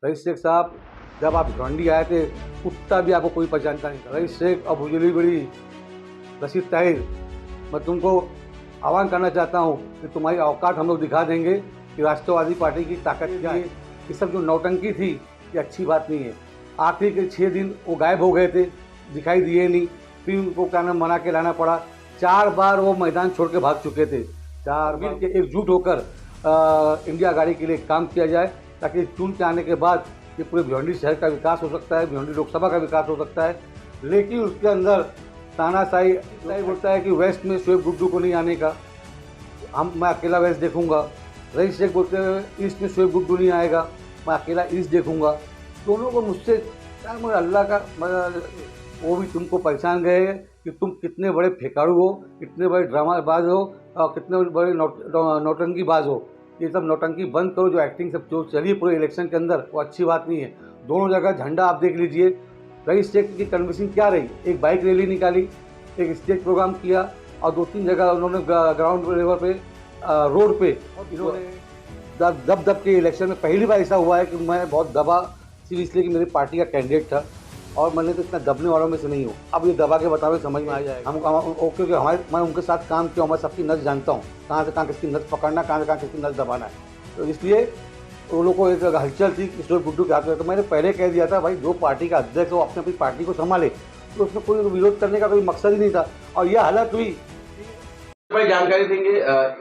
Rice Sheikh साहब, जब आप भिवंडी आए थे, कुत्ता भी आपको कोई पहचानता नहीं था। रईस शेख और भुजली बड़ी रशीद ताहिर, मैं तुमको आह्वान करना चाहता हूँ कि तुम्हारी औकात हम लोग दिखा देंगे कि राष्ट्रवादी पार्टी की ताकत क्या है। ये सब जो नौटंकी थी, ये अच्छी बात नहीं है। आखिरी के 6 दिन वो गायब हो गए थे, दिखाई दिए नहीं, फिर उनको क्या नाम मना के लाना पड़ा। 4 बार वो मैदान छोड़ के भाग चुके थे। 4 बार के एकजुट होकर इंडिया आघाड़ी के लिए काम किया जाए, ताकि चुन के आने के बाद ये पूरे भिवंडी शहर का विकास हो सकता है, भिवंडी लोकसभा का विकास हो सकता है। लेकिन उसके अंदर तानाशाही बोलता है कि वेस्ट में शोएब गुड्डू को नहीं आने का, मैं अकेला वेस्ट देखूंगा। रईस शेख बोलते हैं ईस्ट में शोएब गुड्डू नहीं आएगा, मैं अकेला ईस्ट देखूंगा। दोनों को मुझसे क्या, मगर अल्लाह का वो भी तुमको पहचान गए कि तुम कितने बड़े फेकाड़ू हो, कितने बड़े ड्रामाबाज हो और कितने बड़े नौटंकीबाज हो। ये सब नौटंकी बंद करो, जो एक्टिंग सब जो चली पूरे इलेक्शन के अंदर, वो अच्छी बात नहीं है। दोनों जगह झंडा आप देख लीजिए। रईस शेख की कन्विंसिंग क्या रही, एक बाइक रैली निकाली, एक स्टेज प्रोग्राम किया और 2-3 जगह उन्होंने ग्राउंड लेवल पे रोड पे इन्होंने दब दब के इलेक्शन में पहली बार ऐसा हुआ है कि मैं बहुत दबा, सिर्फ इसलिए कि मेरी पार्टी का कैंडिडेट था और मैंने तो इतना दबने वालों में से नहीं हूँ। अब ये दबा के बतावे समझ में आ जाएगा हम, क्योंकि मैं उनके साथ काम किया, मैं सबकी नस जानता हूँ, कहाँ से कहाँ किसकी नस पकड़ना, कहाँ से कहाँ किसकी नस दबाना है। तो इसलिए वो लोग को एक हलचल थी कि शोएब गुड्डू के हाथ में। तो मैंने पहले कह दिया था भाई, जो पार्टी का अध्यक्ष हो अपनी पार्टी को संभाले, तो उसमें कोई विरोध करने का कोई मकसद ही नहीं था और यह हालत हुई। भाई जानकारी देंगे,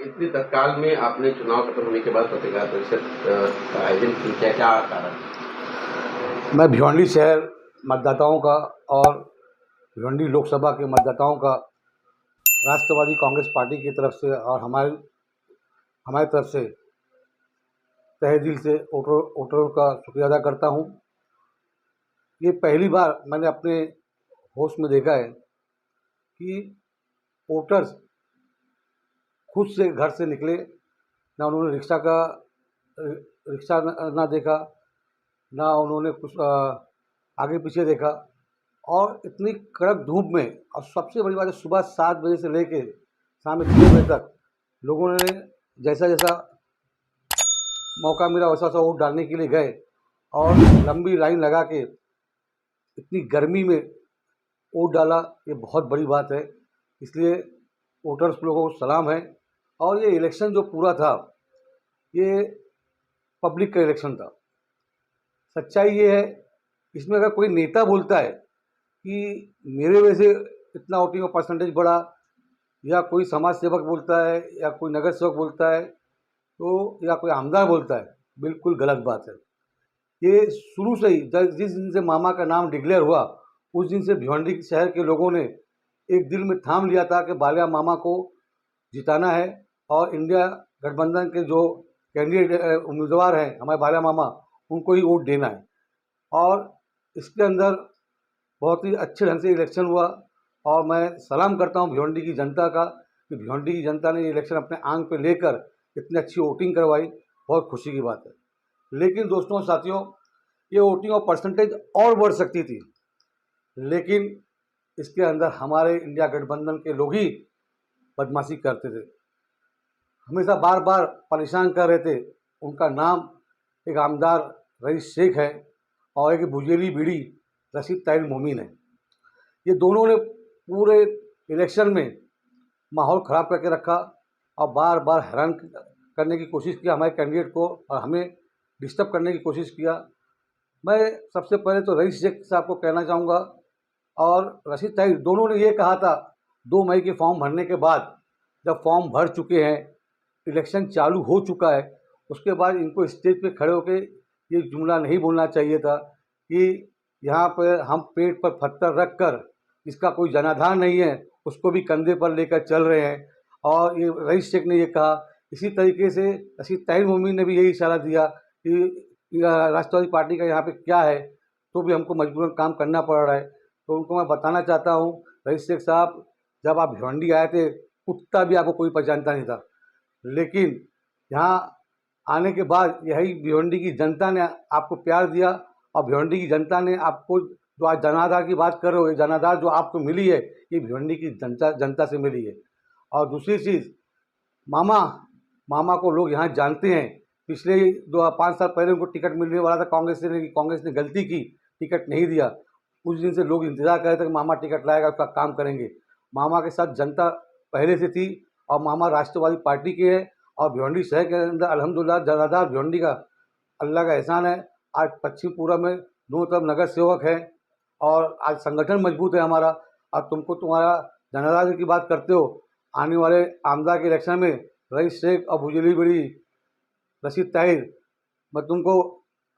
इतनी तत्काल में आपने चुनाव खत्म होने के बाद पत्रकार परिषद का आयोजन किया, क्या कारण? मैं भिवंडी शहर मतदाताओं का और भिवंडी लोकसभा के मतदाताओं का राष्ट्रवादी कांग्रेस पार्टी की तरफ से और हमारी तरफ से तहे दिल से वोटरों का शुक्रिया अदा करता हूं। ये पहली बार मैंने अपने होश में देखा है कि वोटर्स खुद से घर से निकले, ना उन्होंने रिक्शा ना देखा, ना उन्होंने कुछ आगे पीछे देखा, और इतनी कड़क धूप में, और सबसे बड़ी बात है सुबह 7 बजे से लेके शाम 6 बजे तक लोगों ने जैसा जैसा मौका मिला वैसा वैसा वोट डालने के लिए गए और लंबी लाइन लगा के इतनी गर्मी में वोट डाला। ये बहुत बड़ी बात है, इसलिए वोटर्स लोगों को सलाम है। और ये इलेक्शन जो पूरा था, ये पब्लिक का इलेक्शन था। सच्चाई ये है, इसमें अगर कोई नेता बोलता है कि मेरे वजह से इतना वोटिंग का परसेंटेज बढ़ा, या कोई समाज सेवक बोलता है, या कोई नगर सेवक बोलता है, तो या कोई आमदार बोलता है, बिल्कुल गलत बात है। ये शुरू से ही जिस दिन से मामा का नाम डिक्लेयर हुआ, उस दिन से भिवंडी शहर के लोगों ने एक दिल में ठान लिया था कि बालिया मामा को जिताना है और इंडिया गठबंधन के जो कैंडिडेट उम्मीदवार हैं हमारे बालिया मामा, उनको ही वोट देना है। और इसके अंदर बहुत ही अच्छे ढंग से इलेक्शन हुआ और मैं सलाम करता हूं भिवंडी की जनता का कि भिवंडी की जनता ने ये इलेक्शन अपने आंग पे लेकर इतनी अच्छी वोटिंग करवाई, बहुत खुशी की बात है। लेकिन दोस्तों साथियों, ये वोटिंग और परसेंटेज और बढ़ सकती थी, लेकिन इसके अंदर हमारे इंडिया गठबंधन के लोग ही बदमाशी करते थे, हमेशा बार बार परेशान कर रहे थे। उनका नाम एक आमदार रईस शेख है और एक भुजेली बीड़ी रशीद ताहिर मोमीन है। ये दोनों ने पूरे इलेक्शन में माहौल ख़राब करके रखा और बार बार हैरान करने की कोशिश किया हमारे कैंडिडेट को, और हमें डिस्टर्ब करने की कोशिश किया। मैं सबसे पहले तो रईस शेख साहब को कहना चाहूँगा और रशीद ताहिर, दोनों ने ये कहा था 2 मई के फॉर्म भरने के बाद, जब फॉर्म भर चुके हैं, इलेक्शन चालू हो चुका है, उसके बाद इनको स्टेज पे खड़े होकर ये जुमला नहीं बोलना चाहिए था कि यहाँ पर हम पेट पर पत्थर रख कर, इसका कोई जनाधार नहीं है, उसको भी कंधे पर लेकर चल रहे हैं। और ये रईस शेख ने ये कहा। इसी तरीके से रशीद ताहिर मोमीन ने भी यही इशारा दिया कि राष्ट्रवादी पार्टी का यहाँ पे क्या है, तो भी हमको मजबूरन काम करना पड़ रहा है। तो उनको मैं बताना चाहता हूँ, रईस शेख साहब, जब आप भिवंडी आए थे, कुत्ता भी आपको कोई पहचानता नहीं था, लेकिन यहाँ आने के बाद यही भिवंडी की जनता ने आपको प्यार दिया और भिवंडी की जनता ने आपको, जो आज जनाधार की बात कर रहे हो, ये जनाधार जो आपको मिली है, ये भिवंडी की जनता से मिली है। और दूसरी चीज़, मामा को लोग यहाँ जानते हैं पिछले 5 साल पहले उनको टिकट मिलने वाला था, कांग्रेस ने गलती की, टिकट नहीं दिया। उस दिन से लोग इंतजार कर रहे थे कि मामा टिकट लाएगा, उसका काम करेंगे। मामा के साथ जनता पहले से थी और मामा राष्ट्रवादी पार्टी के हैं। और भिवंडी शहर के अंदर अल्हम्दुलिल्लाह जनाधार भिवंडी का अल्लाह का एहसान है, आज पश्चिम पूरब में दोनों तरफ नगर सेवक हैं और आज संगठन मजबूत है हमारा। और तुमको तुम्हारा जनाधार की बात करते हो, आने वाले आमदा के इलेक्शन में रईस शेख और भुजली बड़ी रशीद ताहिर, मैं तुमको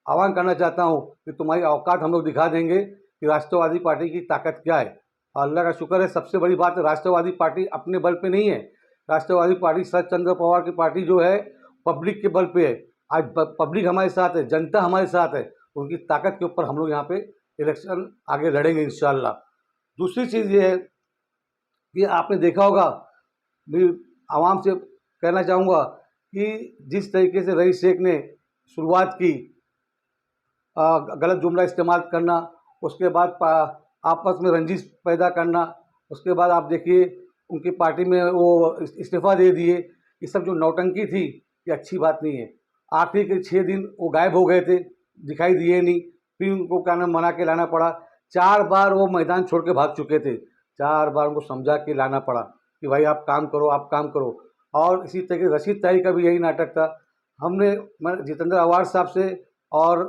आह्वान करना चाहता हूँ कि तुम्हारी औकात हम लोग दिखा देंगे कि राष्ट्रवादी पार्टी की ताकत क्या है। और अल्लाह का शुक्र है, सबसे बड़ी बात है राष्ट्रवादी पार्टी अपने बल पे नहीं है। राष्ट्रवादी पार्टी शरद चंद्र पवार की पार्टी जो है पब्लिक के बल पे है। आज पब्लिक हमारे साथ है, जनता हमारे साथ है, उनकी ताकत के ऊपर हम लोग यहाँ पे इलेक्शन आगे लड़ेंगे इंशाल्लाह। दूसरी चीज़ ये है कि आपने देखा होगा, मैं आवाम से कहना चाहूँगा कि जिस तरीके से रईस शेख ने शुरुआत की, गलत जुमला इस्तेमाल करना, उसके बाद आपस में रंजिश पैदा करना, उसके बाद आप देखिए उनकी पार्टी में वो इस्तीफ़ा दे दिए। ये सब जो नौटंकी थी, ये अच्छी बात नहीं है। आखिरी के 6 दिन वो गायब हो गए थे, दिखाई दिए नहीं, फिर उनको क्या नाम मना के लाना पड़ा। 4 बार वो मैदान छोड़ के भाग चुके थे, 4 बार उनको समझा के लाना पड़ा कि भाई आप काम करो, आप काम करो। और इसी तरह के रशीद ताहिर का भी यही नाटक था। मैं जितेंद्र अवार साहब से और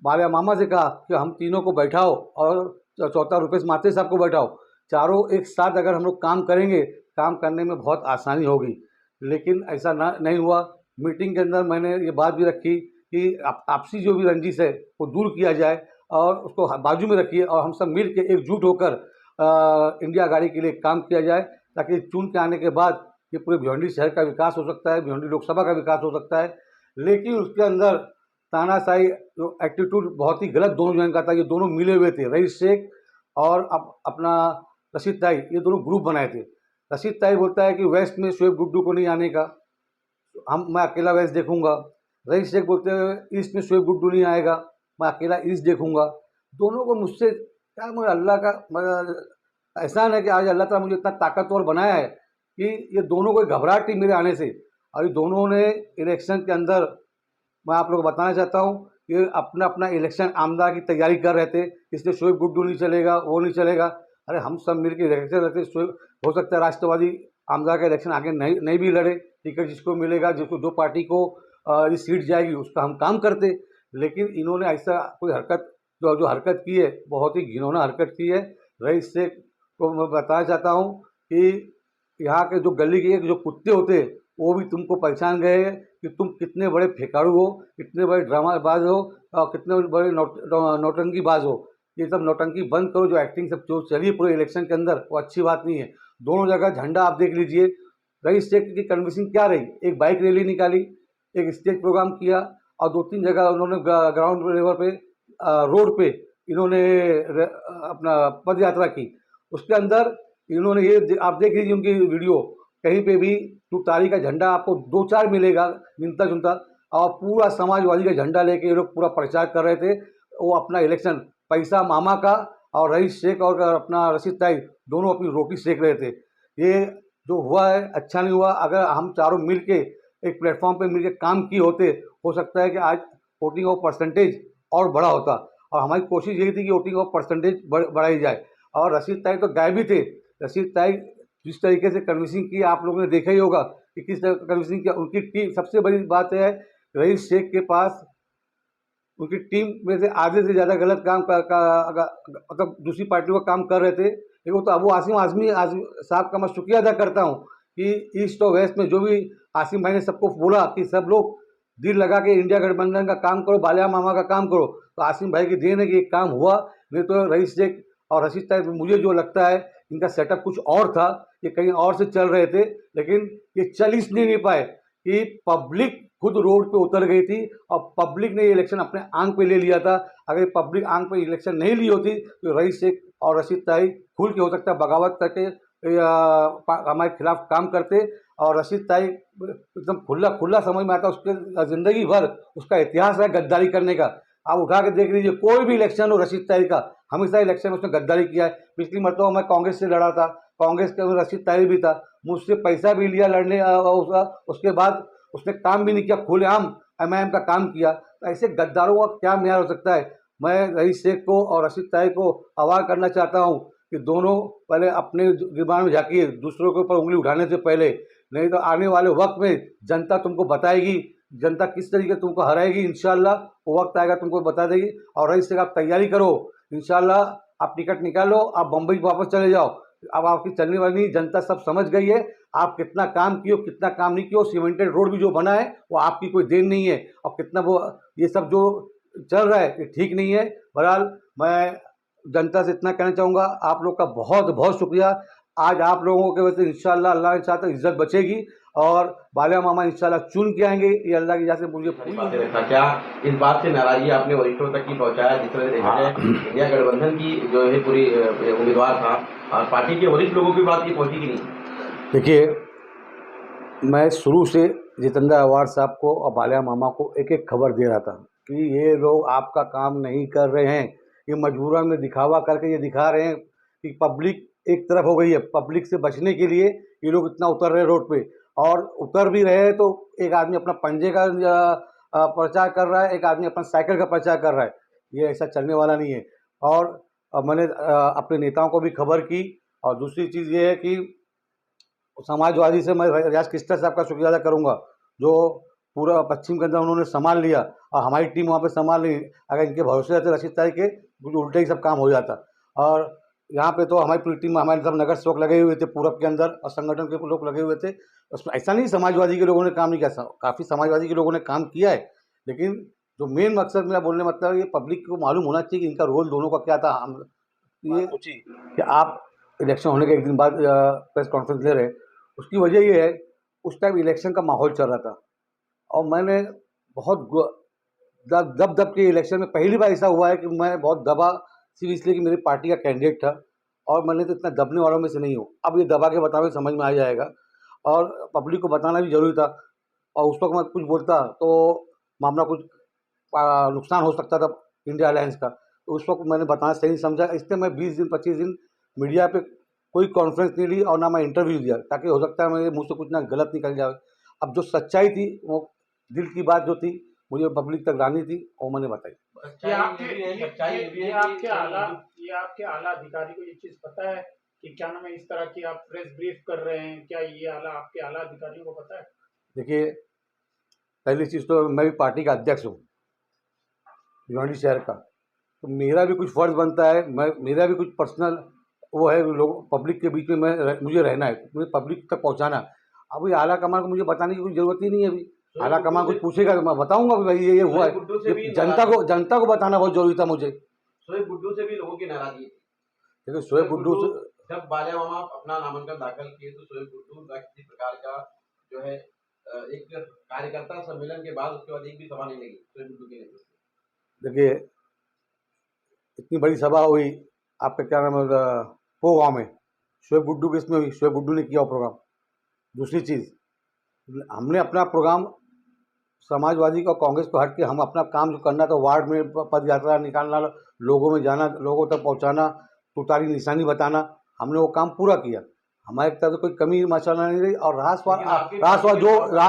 बालिया मामा से कहा कि हम तीनों को बैठाओ और चौथा रुपेश माथे साहब को बैठाओ, चारों एक साथ अगर हम लोग काम करेंगे, काम करने में बहुत आसानी होगी। लेकिन ऐसा नहीं हुआ। मीटिंग के अंदर मैंने ये बात भी रखी कि आपसी जो भी रंजिश है वो दूर किया जाए और उसको बाजू में रखिए और हम सब मिल के एकजुट होकर इंडिया आघाड़ी के लिए काम किया जाए, ताकि चुन के आने के बाद ये पूरे भिवंडी शहर का विकास हो सकता है, भिवंडी लोकसभा का विकास हो सकता है। लेकिन उसके अंदर तानाशाही जो एटीट्यूड बहुत ही गलत दोनों जन का था। ये दोनों मिले हुए थे, रईस शेख और अपना रशीद ताहिर, ये दोनों ग्रुप बनाए थे। रशीद ताहिर बोलता है कि वेस्ट में शोएब गुड्डू को नहीं आने का, मैं अकेला वेस्ट देखूंगा। रईस शेख बोलते हैं ईस्ट में शोएब गुड्डू नहीं आएगा, मैं अकेला ईस्ट देखूंगा। दोनों को मुझसे क्या, मुझे अल्लाह का एहसान है कि आज अल्लाह ताला मुझे इतना ताकतवर बनाया है कि ये दोनों को घबराहट थी मेरे आने से। और ये दोनों ने इलेक्शन के अंदर, मैं आप लोगों को बताना चाहता हूँ, ये अपना अपना इलेक्शन आमदा की तैयारी कर रहे थे, इसलिए शोएब गुड्डू नहीं चलेगा, वो नहीं चलेगा। अरे हम सब मिलकर इलेक्शन रहते, हो सकता है राष्ट्रवादी आमदा का इलेक्शन आगे नहीं भी लड़े, टिकट जिसको मिलेगा, जिसको जो पार्टी को ये सीट जाएगी उसका हम काम करते। लेकिन इन्होंने ऐसा कोई हरकत जो हरकत की है, बहुत ही घिनौना हरकत की है। रईस शेख को मैं बताना चाहता हूँ कि यहाँ के जो गली के जो कुत्ते होते हैं वो भी तुमको पहचान गए हैं कि तुम कितने बड़े फेकाड़ू हो, कितने बड़े ड्रामाबाज हो और कितने बड़े नौटंकीबाज हो। ये सब नौटंकी बंद करो, जो एक्टिंग सब जो चली पूरे इलेक्शन के अंदर वो अच्छी बात नहीं है। दोनों जगह झंडा आप देख लीजिए, रईस शेख की कन्विंसिंग क्या रही, एक बाइक रैली निकाली, एक स्टेज प्रोग्राम किया और 2-3 जगह उन्होंने ग्राउंड लेवल पे रोड पे इन्होंने अपना पद यात्रा की। उसके अंदर इन्होंने ये आप देख लीजिए उनकी वीडियो, कहीं पे भी तुतारी का झंडा आपको 2-4 मिलेगा मिलता जुलता, और पूरा समाजवादी का झंडा लेके ये लोग पूरा प्रचार कर रहे थे। वो अपना इलेक्शन पैसा मामा का और रईस शेख और अपना रशीद ताहिर दोनों अपनी रोटी सेक रहे थे। ये जो हुआ है अच्छा नहीं हुआ। अगर हम चारों मिल के एक प्लेटफॉर्म पे मिल के काम किए होते, हो सकता है कि आज वोटिंग ऑफ परसेंटेज और बड़ा होता। और हमारी कोशिश यही थी कि वोटिंग ऑफ परसेंटेज बढ़ाई जाए। और रशीद ताहिर तो गायब ही थे। रशीद ताहिर जिस तरीके से कन्विंसिंग की आप लोगों ने देखा ही होगा कि किस तरह कन्विंसिंग किया। उनकी टीम, सबसे बड़ी बात है रईस शेख के पास उनकी टीम में से आधे से ज़्यादा गलत काम मतलब दूसरी पार्टियों का काम कर रहे थे। देखो तो अबू आसिम आज़मी साहब का मैं शुक्रिया अदा करता हूँ कि ईस्ट और वेस्ट में जो भी आसिम भाई ने सबको बोला कि सब लोग दिल लगा के इंडिया गठबंधन का काम करो, बालिया मामा का काम करो, तो आसिम भाई की देन है कि एक काम हुआ। नहीं तो रईस शेख और रशीद ताहिर, मुझे जो लगता है इनका सेटअप कुछ और था, ये कहीं और से चल रहे थे। लेकिन ये चल इसलिए नहीं पाए कि पब्लिक खुद रोड पे उतर गई थी और पब्लिक ने ये इलेक्शन अपने आंख पे ले लिया था। अगर पब्लिक आंख पे इलेक्शन नहीं ली होती तो रईस शेख और रशीद ताहिर खुल के हो सकता है बगावत करके हमारे खिलाफ काम करते। और रशीद ताहिर एकदम खुला समझ में आता, उसके ज़िंदगी भर उसका इतिहास है गद्दारी करने का। आप उठा के देख लीजिए, कोई भी इलेक्शन हो रशीद ताहिर का, हमेशा इलेक्शन में उसने गद्दारी किया है। पिछली मरतबा मैं कांग्रेस से लड़ा था, कांग्रेस के रशीद ताहिर भी था, मुझसे पैसा भी लिया लड़ने उसके बाद उसने काम भी नहीं किया खुलेआम। एमआईएम का काम किया, तो ऐसे गद्दारों का क्या म्यार हो सकता है। मैं रईस शेख को और रशीद ताहिर को आह्वान करना चाहता हूँ कि दोनों पहले अपने गिरबान में झाँकिए दूसरों के ऊपर उंगली उठाने से पहले, नहीं तो आने वाले वक्त में जनता तुमको बताएगी, जनता किस तरीके से तुमको हराएगी। इंशाल्लाह वो वक्त आएगा तुमको बता देगी। और रईस शेख आप तैयारी करो, इंशाल्लाह आप टिकट निकालो, आप बम्बई वापस चले जाओ। अब आपकी चलने वाली जनता सब समझ गई है आप कितना काम किए कितना काम नहीं किया। सीमेंटेड रोड भी जो बना है वो आपकी कोई देन नहीं है, और कितना वो ये सब जो चल रहा है ये ठीक नहीं है। बहरहाल मैं जनता से इतना कहना चाहूँगा, आप लोग का बहुत बहुत शुक्रिया। आज आप लोगों के वजह से इंशाल्लाह अल्लाह के साथ इज्जत बचेगी और बालिया मामा इंशाल्लाह चुन के आएंगे, ये अल्लाह की इजाज़त से मुझे पूरी बातें रखा। क्या इस बात से नाराजगी आपने वरिष्ठों तक की पहुंचाया, जिस तरह देखा जाए इंडिया गठबंधन की जो है पूरी उम्मीदवार था और पार्टी के वरिष्ठ लोगों की बात की पहुंची कि नहीं? देखिए, मैं शुरू से जितेंद्र अवार्ड साहब को और बालिया मामा को एक एक खबर दे रहा था कि ये लोग आपका काम नहीं कर रहे हैं, ये मजबूरन में दिखावा करके ये दिखा रहे हैं कि पब्लिक एक तरफ हो गई है। पब्लिक से बचने के लिए ये लोग इतना उतर रहे हैं रोड पे, और उतर भी रहे हैं तो एक आदमी अपना पंजे का प्रचार कर रहा है, एक आदमी अपना साइकिल का प्रचार कर रहा है। ये ऐसा चलने वाला नहीं है। और मैंने अपने नेताओं को भी खबर की। और दूसरी चीज़ ये है कि समाजवादी से मैं रियाज किस्टर साहब का शुक्रिया अदा करूँगा, जो पूरा पश्चिम के अंदर उन्होंने संभाल लिया और हमारी टीम वहाँ पे संभाल ली। अगर इनके भरोसे रहते रशीद ताहिर के, कुछ उल्टे ही सब काम हो जाता। और यहाँ पे तो हमारी पूरी टीम, हमारे सब नगर सेवक लगे हुए थे पूरब के अंदर, और संगठन के लोग लगे हुए थे। उसमें ऐसा नहीं समाजवादी के लोगों ने काम नहीं किया, काफ़ी समाजवादी के लोगों ने काम किया है। लेकिन जो मेन मकसद मेरा बोलने मतलब ये पब्लिक को मालूम होना चाहिए कि इनका रोल दोनों का क्या था। हम ये सोचिए कि आप इलेक्शन होने के एक दिन बाद प्रेस कॉन्फ्रेंस ले रहे हैं, उसकी वजह ये है उस टाइम इलेक्शन का माहौल चल रहा था और मैंने बहुत दब दब के इलेक्शन में पहली बार ऐसा हुआ है कि मैं बहुत दबा, सिर्फ इसलिए कि मेरी पार्टी का कैंडिडेट था, और मैंने तो इतना दबने वालों में से नहीं हूँ। अब ये दबा के बतावे समझ में आ जाएगा, और पब्लिक को बताना भी जरूरी था। और उस वक्त मैं कुछ बोलता तो मामला कुछ नुकसान हो सकता था इंडिया अलायंस का, तो उस वक्त मैंने बताना सही नहीं समझा। इसलिए मैं 20 दिन 25 दिन मीडिया पे कोई कॉन्फ्रेंस नहीं ली और ना मैं इंटरव्यू दिया, ताकि हो सकता है मेरे मुँह से कुछ ना गलत निकल जाए। अब जो सच्चाई थी, वो दिल की बात जो थी मुझे पब्लिक तक लानी थी, और मैंने बताई। ये आपके आला अधिकारी को ये चीज पता है कि क्या नाम है, इस तरह की आप प्रेस ब्रीफ कर रहे हैं, क्या ये आपके आला अधिकारियों को पता है? देखिए, पहली चीज़ तो मैं भी पार्टी का अध्यक्ष हूँ भिवानी शहर का, तो मेरा भी कुछ फ़र्ज़ बनता है। मेरा भी कुछ पर्सनल वो है, लोग पब्लिक के बीच में मुझे रहना है, मुझे पब्लिक तक पहुँचाना। अब ये आला कमान को मुझे बताने की कोई ज़रूरत ही नहीं है। अभी आला कमान कुछ पूछेगा तो मैं बताऊँगा कि भाई ये हुआ है। जनता को बताना बहुत ज़रूरी था मुझे। शोएब गुड्डू से भी लोगों की नाराजगी थी। देखिए, शोएब गुड्डू से जब बालिया मामा अपना नामांकन दाखिल किए तो शोएब गुड्डू का किसी प्रकार का जो है एक कार्यकर्ता सम्मेलन के बाद उसके बाद एक भी सभा नहीं लगी शोएब गुड्डू के नेतृत्व में। देखिए, इतनी बड़ी सभा हुई आपका क्या नाम है वो गाँव में, शोएब गुड्डू के इसमें हुई, शोएब गुड्डू ने किया प्रोग्राम। दूसरी चीज़, हमने अपना प्रोग्राम समाजवादी का कांग्रेस को हट के हम अपना काम जो करना था, वार्ड में पद यात्रा निकालना, लोगों में जाना, लोगों तक पहुंचाना, तुतारी निशानी बताना, हमने वो काम पूरा किया। हमारे तरफ से कोई कमी मसाला नहीं रही। और रहा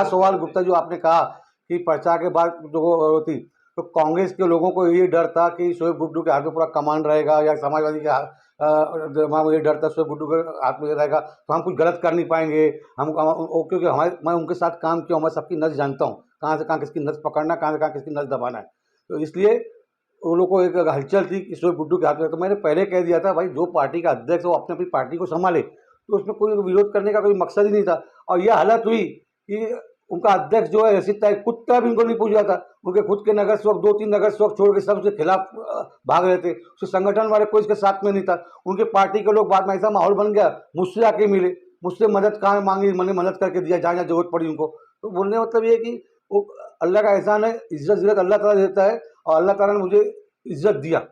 सवाल गुप्ता जो आपने कहा कि प्रचार के बाद जो होती, तो कांग्रेस के लोगों को ये डर था कि शोएब गुड्डू के हाथ में पूरा कमांड रहेगा, या समाजवादी के दिमाग में ये डर था शोएब गुड्डू के हाथ में रहेगा तो हम कुछ गलत कर नहीं पाएंगे। क्योंकि मैं उनके साथ काम किया हूँ, मैं सबकी नस जानता हूँ, कहाँ से कहाँ किसकी नस पकड़ना, कहाँ से कहाँ किसकी नस दबाना है। तो इसलिए उन लोगों को एक हलचल थी कि शोएब गुड्डू के हाथ में। तो मैंने पहले कह दिया था भाई, जो पार्टी का अध्यक्ष है वो अपनी पार्टी को संभाले, तो उसमें कोई विरोध करने का कोई मकसद ही नहीं था। और यह हालत हुई कि उनका अध्यक्ष जो है रशीद ताहिर, कुत्ता भी उनको नहीं पूछा था। उनके खुद के नगर सेवक 2-3 नगर सेवक छोड़ के सब उसके खिलाफ भाग रहे थे, उसके संगठन वाले कोई इसके साथ में नहीं था। उनके पार्टी के लोग, बाद में ऐसा माहौल बन गया, मुझसे आके मिले, मुझसे मदद कहाँ मांगी, मैंने मदद करके दिया जहाँ जहाँ जरूरत पड़ी उनको। तो बोलने का मतलब ये है कि वो अल्लाह का एहसान है, इज्जत अल्लाह ताला देता है, और अल्लाह ताला ने मुझे इज्जत दिया।